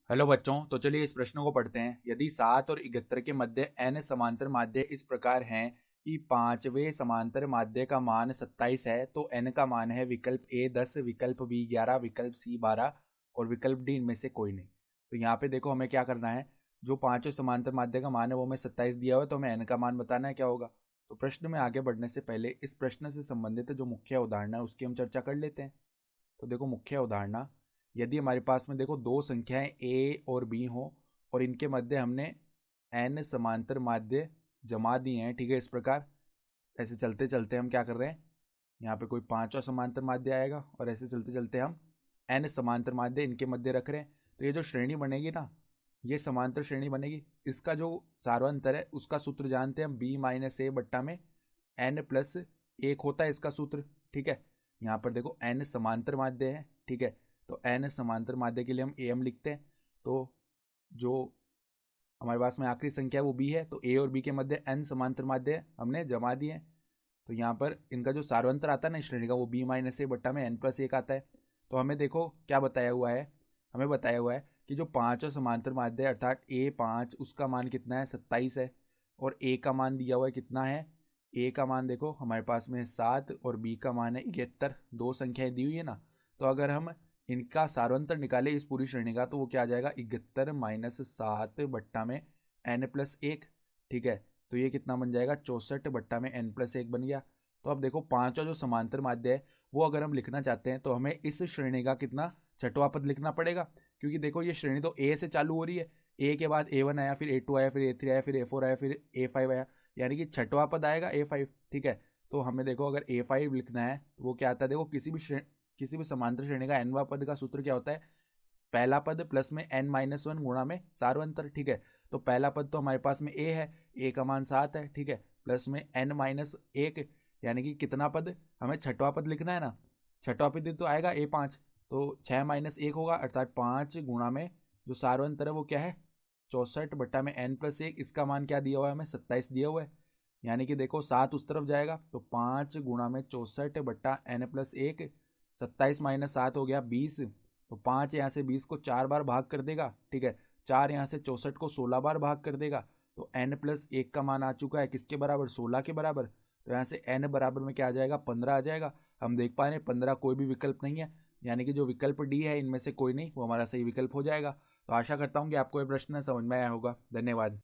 Hello बच्चों, तो चलिए इस प्रश्न को पढ़ते हैं। यदि 7 और 71 के मध्य n समांतर माध्य इस प्रकार हैं कि पांचवें समांतर माध्य का मान 27 है, तो n का मान है विकल्प ए 10, विकल्प बी 11, विकल्प सी 12 और विकल्प डी इनमें से कोई नहीं। तो यहाँ पे देखो हमें क्या करना है, जो पांचवें समांतर माध्य का मान है वो हमें 27 दिया हुआ है, तो हमें n का मान बताना है क्या होगा। तो प्रश्न में आगे बढ़ने से पहले इस प्रश्न से संबंधित जो मुख्य उदाहरण है उसकी हम चर्चा कर लेते हैं। तो देखो मुख्य उदाहरण, यदि हमारे पास में देखो दो संख्याएं ए और बी हो और इनके मध्य हमने एन समांतर माध्य जमा दिए हैं, ठीक है। इस प्रकार ऐसे चलते चलते हम क्या कर रहे हैं, यहाँ पे कोई पांचवा समांतर माध्य आएगा और ऐसे चलते चलते हम एन समांतर माध्य इनके मध्य रख रहे हैं। तो ये जो श्रेणी बनेगी ना, ये समांतर श्रेणी बनेगी। इसका जो सार्वंतर है उसका सूत्र जानते हैं हम, बी माइनस ए बट्टा में एन प्लस एक होता है इसका सूत्र, ठीक है। यहाँ पर देखो एन समांतर माध्य है, ठीक है। तो एन समांतर माध्य के लिए हम ए एम लिखते हैं। तो जो हमारे पास में आखिरी संख्या है वो बी है, तो ए और बी के मध्य एन समांतर माध्य हमने जमा दिए। तो यहाँ पर इनका जो सार्वंतर आता है ना इस श्रेणी का, वो बी माइनस ए बट्टा में एन प्लस एक आता है। तो हमें देखो क्या बताया हुआ है, हमें बताया हुआ है कि जो पांचवा समांतर माध्य है अर्थात ए 5, उसका मान कितना है, 27 है। और ए का मान दिया हुआ है कितना है, ए का मान देखो हमारे पास में है 7 और बी का मान है 71। दो संख्याएं दी हुई है ना, तो अगर हम इनका सार्वंतर निकाले इस पूरी श्रेणी का, तो वो क्या आ जाएगा, 71 माइनस 7 बट्टा में एन प्लस एक, ठीक है। तो ये कितना बन जाएगा, 64 बट्टा में एन प्लस एक बन गया। तो अब देखो पांचवा जो समांतर माध्य है वो अगर हम लिखना चाहते हैं तो हमें इस श्रेणी का कितना, छठवां पद लिखना पड़ेगा। क्योंकि देखो ये श्रेणी तो ए से चालू हो रही है, ए के बाद A1 आया, फिर A2 आया, फिर A3 आया, फिर A4 आया, फिर A5 आया, यानी कि छठवां पद आएगा A5, ठीक है। तो हमें देखो अगर A5 लिखना है तो वो क्या आता है, देखो किसी भी समांतर श्रेणी का nवां पद का सूत्र क्या होता है, पहला पद प्लस में n माइनस वन गुणा में सार्वंतर, ठीक है। तो पहला पद तो हमारे पास में a है, a का मान 7 है, ठीक है, प्लस में n माइनस एक, यानी कि कितना पद, हमें छठवां पद लिखना है ना। छठवां पद तो आएगा a5, तो 6 माइनस एक होगा अर्थात 5 गुणा में जो सार्वंतर है वो क्या है, 64 बट्टा में n प्लस एक। इसका मान क्या दिया हुआ है हमें, 27 दिया हुआ है। यानी कि देखो 7 उस तरफ जाएगा, तो 5 गुणा में 64 बट्टा n प्लस एक, 27 माइनस 7 हो गया 20। तो 5 यहाँ से 20 को 4 बार भाग कर देगा, ठीक है। 4 यहाँ से 64 को 16 बार भाग कर देगा। तो n प्लस एक का मान आ चुका है किसके बराबर, 16 के बराबर। तो यहाँ से n बराबर में क्या आ जाएगा, 15 आ जाएगा। हम देख पा रहे हैं 15 कोई भी विकल्प नहीं है, यानी कि जो विकल्प डी है इनमें से कोई नहीं, वो हमारा सही विकल्प हो जाएगा। तो आशा करता हूँ कि आपको ये प्रश्न समझ में आया होगा। धन्यवाद।